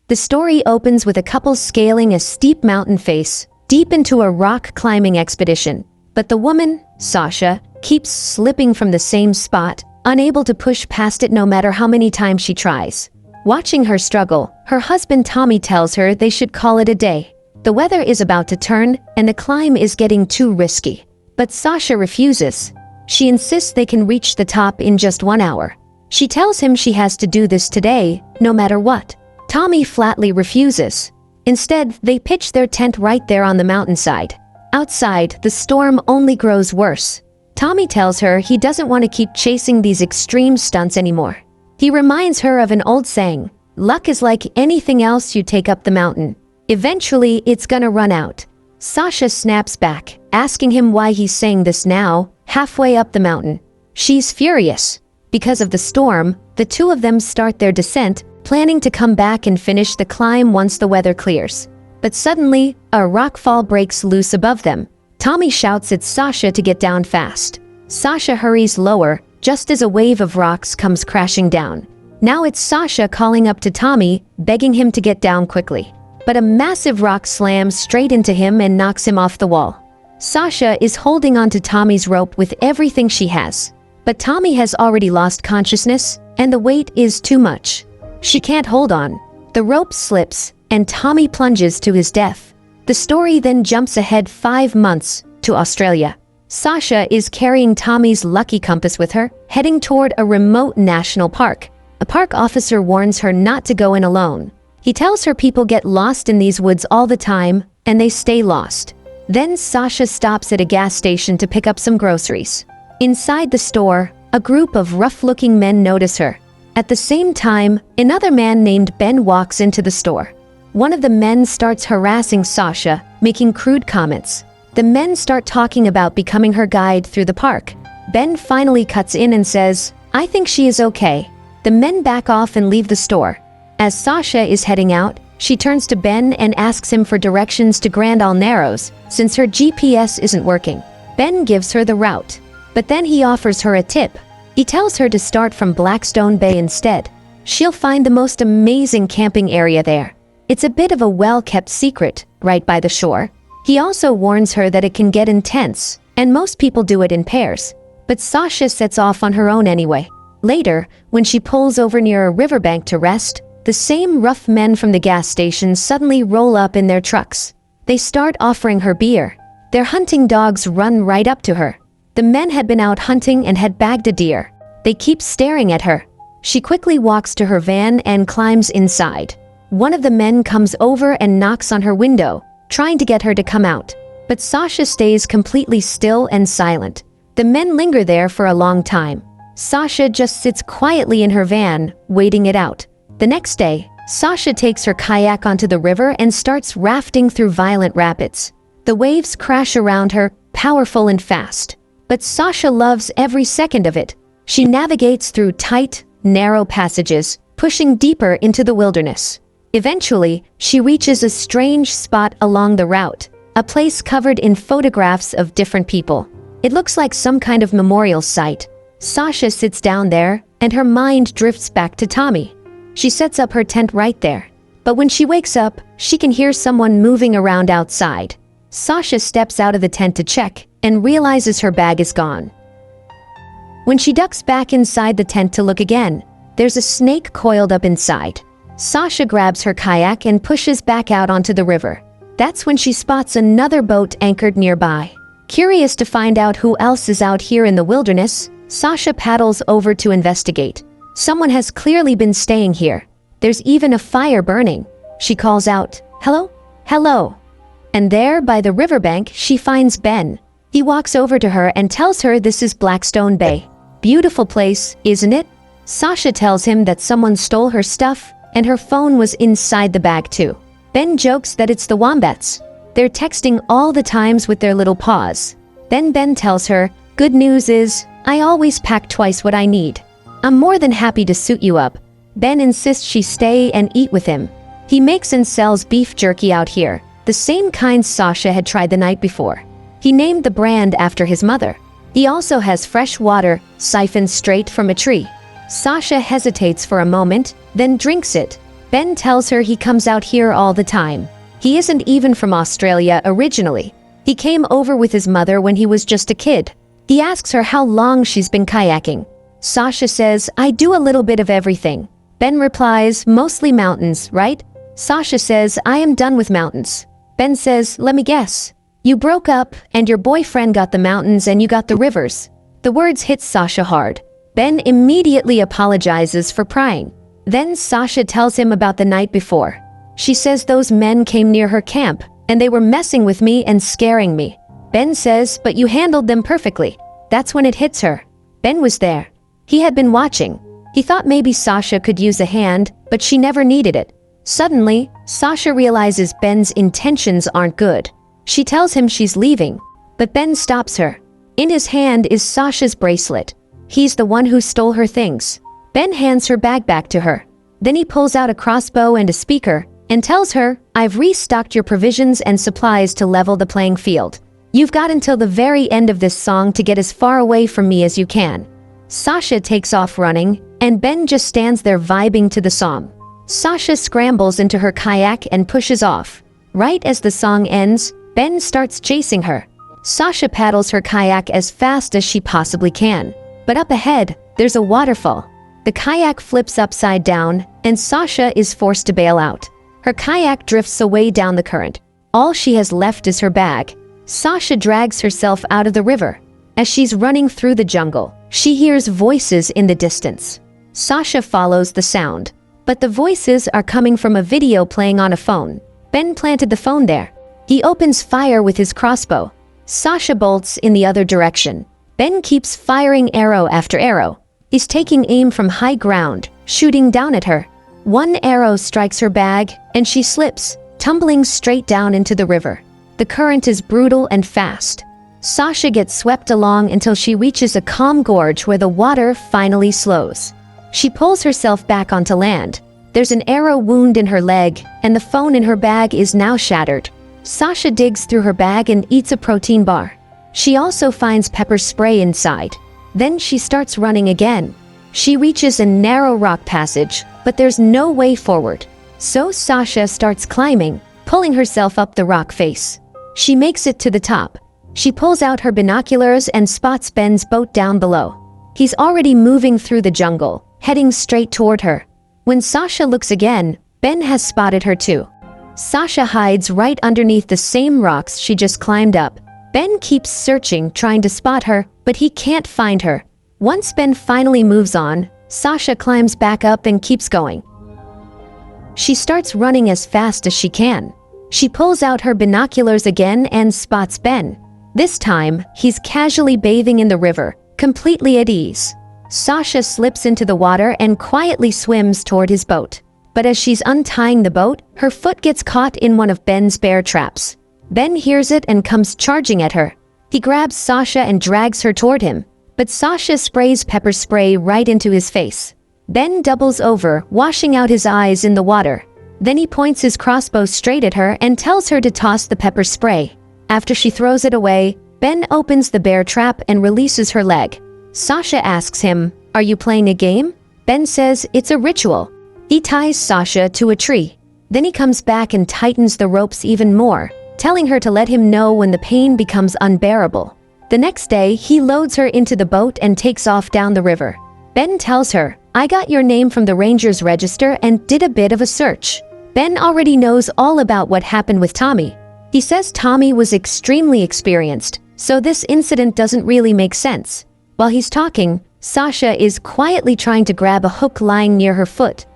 The story opens with a couple scaling a steep mountain face, deep into a rock climbing expedition. But the woman, Sasha, keeps slipping from the same spot, unable to push past it no matter how many times she tries. Watching her struggle, her husband Tommy tells her they should call it a day. The weather is about to turn, and the climb is getting too risky. But Sasha refuses. She insists they can reach the top in just 1 hour. She tells him she has to do this today, no matter what. Tommy flatly refuses. Instead, they pitch their tent right there on the mountainside. Outside, the storm only grows worse. Tommy tells her he doesn't want to keep chasing these extreme stunts anymore. He reminds her of an old saying, "Luck is like anything else you take up the mountain. Eventually, it's gonna run out." Sasha snaps back, asking him why he's saying this now, halfway up the mountain. She's furious. Because of the storm, the two of them start their descent, planning to come back and finish the climb once the weather clears. But suddenly, a rockfall breaks loose above them. Tommy shouts at Sasha to get down fast. Sasha hurries lower, just as a wave of rocks comes crashing down. Now it's Sasha calling up to Tommy, begging him to get down quickly. But a massive rock slams straight into him and knocks him off the wall. Sasha is holding onto Tommy's rope with everything she has. But Tommy has already lost consciousness, and the weight is too much. She can't hold on. The rope slips, and Tommy plunges to his death. The story then jumps ahead 5 months to Australia. Sasha is carrying Tommy's lucky compass with her, heading toward a remote national park. A park officer warns her not to go in alone. He tells her people get lost in these woods all the time, and they stay lost. Then Sasha stops at a gas station to pick up some groceries. Inside the store, a group of rough-looking men notice her. At the same time, another man named Ben walks into the store. One of the men starts harassing Sasha, making crude comments. The men start talking about becoming her guide through the park. Ben finally cuts in and says, "I think she is okay." The men back off and leave the store. As Sasha is heading out, she turns to Ben and asks him for directions to Grand Isle Narrows, since her GPS isn't working. Ben gives her the route, but then he offers her a tip. He tells her to start from Blackstone Bay instead. She'll find the most amazing camping area there. It's a bit of a well-kept secret, right by the shore. He also warns her that it can get intense, and most people do it in pairs. But Sasha sets off on her own anyway. Later, when she pulls over near a riverbank to rest, the same rough men from the gas station suddenly roll up in their trucks. They start offering her beer. Their hunting dogs run right up to her. The men had been out hunting and had bagged a deer. They keep staring at her. She quickly walks to her van and climbs inside. One of the men comes over and knocks on her window, trying to get her to come out. But Sasha stays completely still and silent. The men linger there for a long time. Sasha just sits quietly in her van, waiting it out. The next day, Sasha takes her kayak onto the river and starts rafting through violent rapids. The waves crash around her, powerful and fast. But Sasha loves every second of it. She navigates through tight, narrow passages, pushing deeper into the wilderness. Eventually, she reaches a strange spot along the route, a place covered in photographs of different people. It looks like some kind of memorial site. Sasha sits down there, and her mind drifts back to Tommy. She sets up her tent right there. But when she wakes up, she can hear someone moving around outside. Sasha steps out of the tent to check, and realizes her bag is gone. When she ducks back inside the tent to look again, there's a snake coiled up inside. Sasha grabs her kayak and pushes back out onto the river. That's when she spots another boat anchored nearby. Curious to find out who else is out here in the wilderness, Sasha paddles over to investigate. Someone has clearly been staying here. There's even a fire burning. She calls out, "Hello? Hello." And there, by the riverbank, she finds Ben. He walks over to her and tells her this is Blackstone Bay. Beautiful place, isn't it? Sasha tells him that someone stole her stuff, and her phone was inside the bag too. Ben jokes that it's the wombats. They're texting all the times with their little paws. Then Ben tells her, "Good news is, I always pack twice what I need. I'm more than happy to suit you up." Ben insists she stay and eat with him. He makes and sells beef jerky out here, the same kind Sasha had tried the night before. He named the brand after his mother. He also has fresh water, siphoned straight from a tree. Sasha hesitates for a moment, then drinks it. Ben tells her he comes out here all the time. He isn't even from Australia originally. He came over with his mother when he was just a kid. He asks her how long she's been kayaking. Sasha says, I do a little bit of everything. Ben replies, mostly mountains, right? Sasha says, I am done with mountains. Ben says, let me guess. You broke up, and your boyfriend got the mountains and you got the rivers. The words hit Sasha hard. Ben immediately apologizes for prying. Then Sasha tells him about the night before. She says those men came near her camp, and they were messing with me and scaring me. Ben says, but you handled them perfectly. That's when it hits her. Ben was there. He had been watching. He thought maybe Sasha could use a hand, but she never needed it. Suddenly, Sasha realizes Ben's intentions aren't good. She tells him she's leaving, but Ben stops her. In his hand is Sasha's bracelet. He's the one who stole her things. Ben hands her bag back to her. Then he pulls out a crossbow and a speaker and tells her, I've restocked your provisions and supplies to level the playing field. You've got until the very end of this song to get as far away from me as you can. Sasha takes off running, and Ben just stands there vibing to the song. Sasha scrambles into her kayak and pushes off. Right as the song ends, Ben starts chasing her. Sasha paddles her kayak as fast as she possibly can. But up ahead, there's a waterfall. The kayak flips upside down, and Sasha is forced to bail out. Her kayak drifts away down the current. All she has left is her bag. Sasha drags herself out of the river. As she's running through the jungle, she hears voices in the distance. Sasha follows the sound, but the voices are coming from a video playing on a phone. Ben planted the phone there. He opens fire with his crossbow. Sasha bolts in the other direction. Ben keeps firing arrow after arrow. He's taking aim from high ground, shooting down at her. One arrow strikes her bag, and she slips, tumbling straight down into the river. The current is brutal and fast. Sasha gets swept along until she reaches a calm gorge where the water finally slows. She pulls herself back onto land. There's an arrow wound in her leg, and the phone in her bag is now shattered. Sasha digs through her bag and eats a protein bar. She also finds pepper spray inside. Then she starts running again. She reaches a narrow rock passage, but there's no way forward. So Sasha starts climbing, pulling herself up the rock face. She makes it to the top. She pulls out her binoculars and spots Ben's boat down below. He's already moving through the jungle, heading straight toward her. When Sasha looks again, Ben has spotted her too. Sasha hides right underneath the same rocks she just climbed up. Ben keeps searching, trying to spot her, but he can't find her. Once Ben finally moves on, Sasha climbs back up and keeps going. She starts running as fast as she can. She pulls out her binoculars again and spots Ben. This time, he's casually bathing in the river, completely at ease. Sasha slips into the water and quietly swims toward his boat. But as she's untying the boat, her foot gets caught in one of Ben's bear traps. Ben hears it and comes charging at her. He grabs Sasha and drags her toward him, but Sasha sprays pepper spray right into his face. Ben doubles over, washing out his eyes in the water. Then he points his crossbow straight at her and tells her to toss the pepper spray. After she throws it away, Ben opens the bear trap and releases her leg. Sasha asks him, "Are you playing a game?" Ben says it's a ritual. He ties Sasha to a tree. Then he comes back and tightens the ropes even more, telling her to let him know when the pain becomes unbearable. The next day, he loads her into the boat and takes off down the river. Ben tells her, "I got your name from the ranger's register and did a bit of a search." Ben already knows all about what happened with Tommy. He says Tommy was extremely experienced, so this incident doesn't really make sense. While he's talking, Sasha is quietly trying to grab a hook lying near her foot.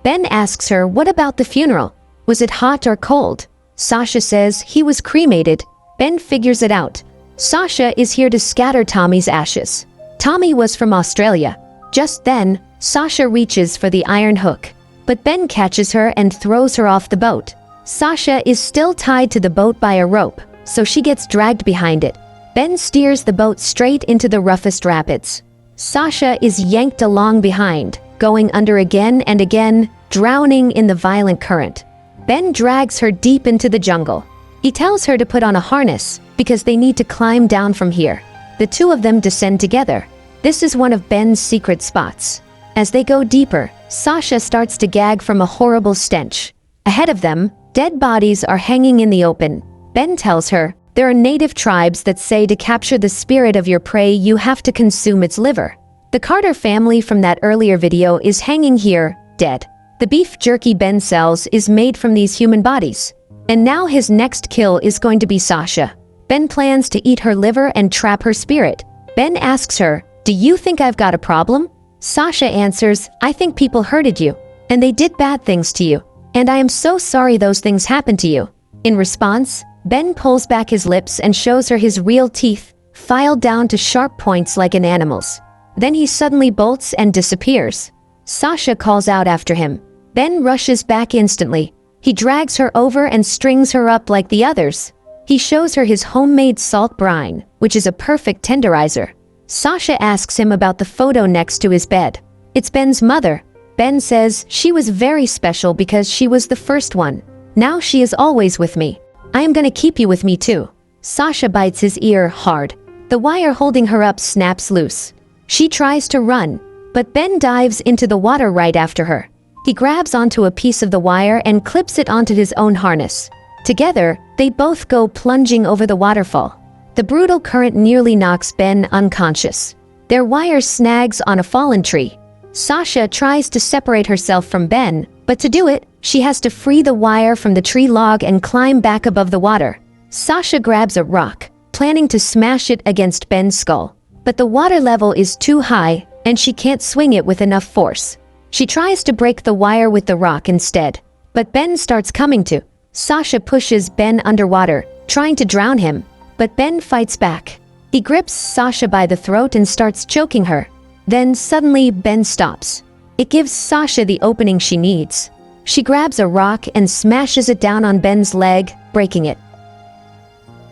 Ben asks her, what about the funeral? Was it hot or cold? Sasha says he was cremated. Ben figures it out. Sasha is here to scatter Tommy's ashes. Tommy was from Australia. Just then, Sasha reaches for the iron hook, but Ben catches her and throws her off the boat. Sasha is still tied to the boat by a rope, so she gets dragged behind it. Ben steers the boat straight into the roughest rapids. Sasha is yanked along behind, going under again and again, drowning in the violent current. Ben drags her deep into the jungle. He tells her to put on a harness, because they need to climb down from here. The two of them descend together. This is one of Ben's secret spots. As they go deeper, Sasha starts to gag from a horrible stench. Ahead of them, dead bodies are hanging in the open. Ben tells her, there are native tribes that say to capture the spirit of your prey you have to consume its liver. The Carter family from that earlier video is hanging here, dead. The beef jerky Ben sells is made from these human bodies. And now his next kill is going to be Sasha. Ben plans to eat her liver and trap her spirit. Ben asks her, do you think I've got a problem? Sasha answers, I think people hurted you, and they did bad things to you, and I am so sorry those things happened to you. In response, Ben pulls back his lips and shows her his real teeth, filed down to sharp points like an animal's. Then he suddenly bolts and disappears. Sasha calls out after him. Ben rushes back instantly. He drags her over and strings her up like the others. He shows her his homemade salt brine, which is a perfect tenderizer. Sasha asks him about the photo next to his bed. It's Ben's mother. Ben says she was very special because she was the first one. Now she is always with me. I am gonna keep you with me too. Sasha bites his ear hard. The wire holding her up snaps loose. She tries to run, but Ben dives into the water right after her. He grabs onto a piece of the wire and clips it onto his own harness. Together, they both go plunging over the waterfall. The brutal current nearly knocks Ben unconscious. Their wire snags on a fallen tree. Sasha tries to separate herself from Ben, but to do it, she has to free the wire from the tree log and climb back above the water. Sasha grabs a rock, planning to smash it against Ben's skull. But the water level is too high, and she can't swing it with enough force. She tries to break the wire with the rock instead, but Ben starts coming to. Sasha pushes Ben underwater, trying to drown him, but Ben fights back. He grips Sasha by the throat and starts choking her. Then suddenly Ben stops. It gives Sasha the opening she needs. She grabs a rock and smashes it down on Ben's leg, breaking it.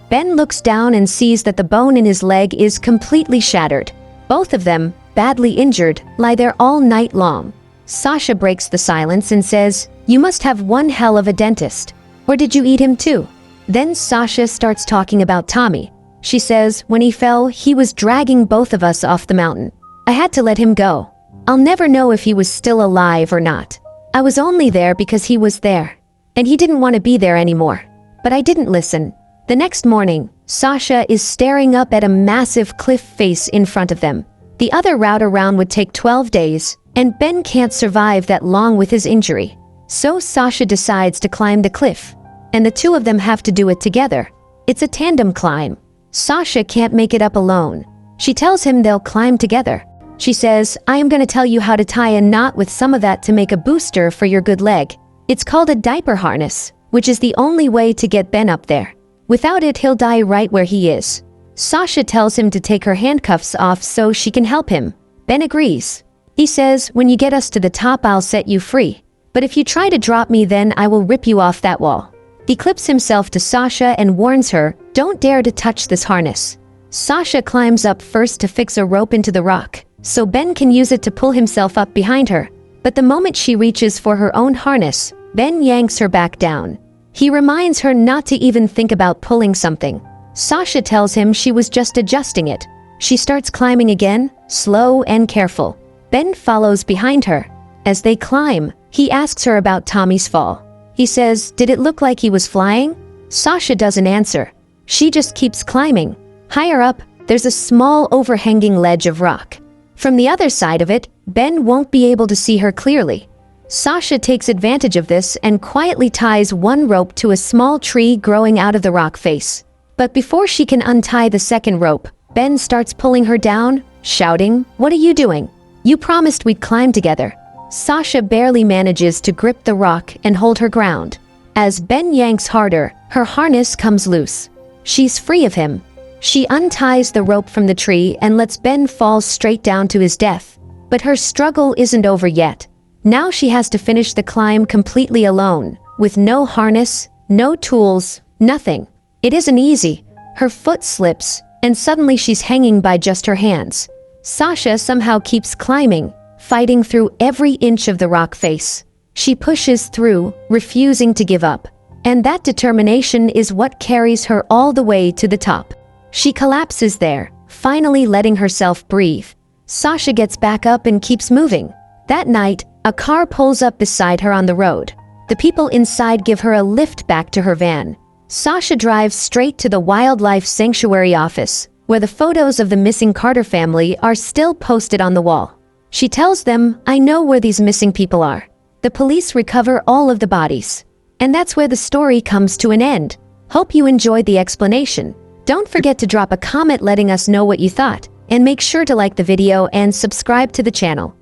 Ben looks down and sees that the bone in his leg is completely shattered. Both of them, badly injured, lie there all night long. Sasha breaks the silence and says, you must have one hell of a dentist. Or did you eat him too? Then Sasha starts talking about Tommy. She says, when he fell, he was dragging both of us off the mountain. I had to let him go. I'll never know if he was still alive or not. I was only there because he was there. And he didn't want to be there anymore. But I didn't listen. The next morning, Sasha is staring up at a massive cliff face in front of them. The other route around would take 12 days, and Ben can't survive that long with his injury. So Sasha decides to climb the cliff. And the two of them have to do it together. It's a tandem climb. Sasha can't make it up alone. She tells him they'll climb together. She says, I am going to tell you how to tie a knot with some of that to make a booster for your good leg. It's called a diaper harness, which is the only way to get Ben up there. Without it, he'll die right where he is. Sasha tells him to take her handcuffs off so she can help him. Ben agrees. He says, when you get us to the top, I'll set you free. But if you try to drop me, then I will rip you off that wall. He clips himself to Sasha and warns her, don't dare to touch this harness. Sasha climbs up first to fix a rope into the rock, so Ben can use it to pull himself up behind her. But the moment she reaches for her own harness, Ben yanks her back down. He reminds her not to even think about pulling something. Sasha tells him she was just adjusting it. She starts climbing again, slow and careful. Ben follows behind her. As they climb, he asks her about Tommy's fall. He says, did it look like he was flying? Sasha doesn't answer. She just keeps climbing. Higher up, there's a small overhanging ledge of rock. From the other side of it, Ben won't be able to see her clearly. Sasha takes advantage of this and quietly ties one rope to a small tree growing out of the rock face. But before she can untie the second rope, Ben starts pulling her down, shouting, what are you doing? You promised we'd climb together. Sasha barely manages to grip the rock and hold her ground. As Ben yanks harder, her harness comes loose. She's free of him. She unties the rope from the tree and lets Ben fall straight down to his death. But her struggle isn't over yet. Now she has to finish the climb completely alone, with no harness, no tools, nothing. It isn't easy. Her foot slips, and suddenly she's hanging by just her hands. Sasha somehow keeps climbing, fighting through every inch of the rock face. She pushes through, refusing to give up. And that determination is what carries her all the way to the top. She collapses there, finally letting herself breathe. Sasha gets back up and keeps moving. That night, a car pulls up beside her on the road. The people inside give her a lift back to her van. Sasha drives straight to the wildlife sanctuary office, where the photos of the missing Carter family are still posted on the wall. She tells them, "I know where these missing people are." The police recover all of the bodies. And that's where the story comes to an end. Hope you enjoyed the explanation. Don't forget to drop a comment letting us know what you thought, and make sure to like the video and subscribe to the channel.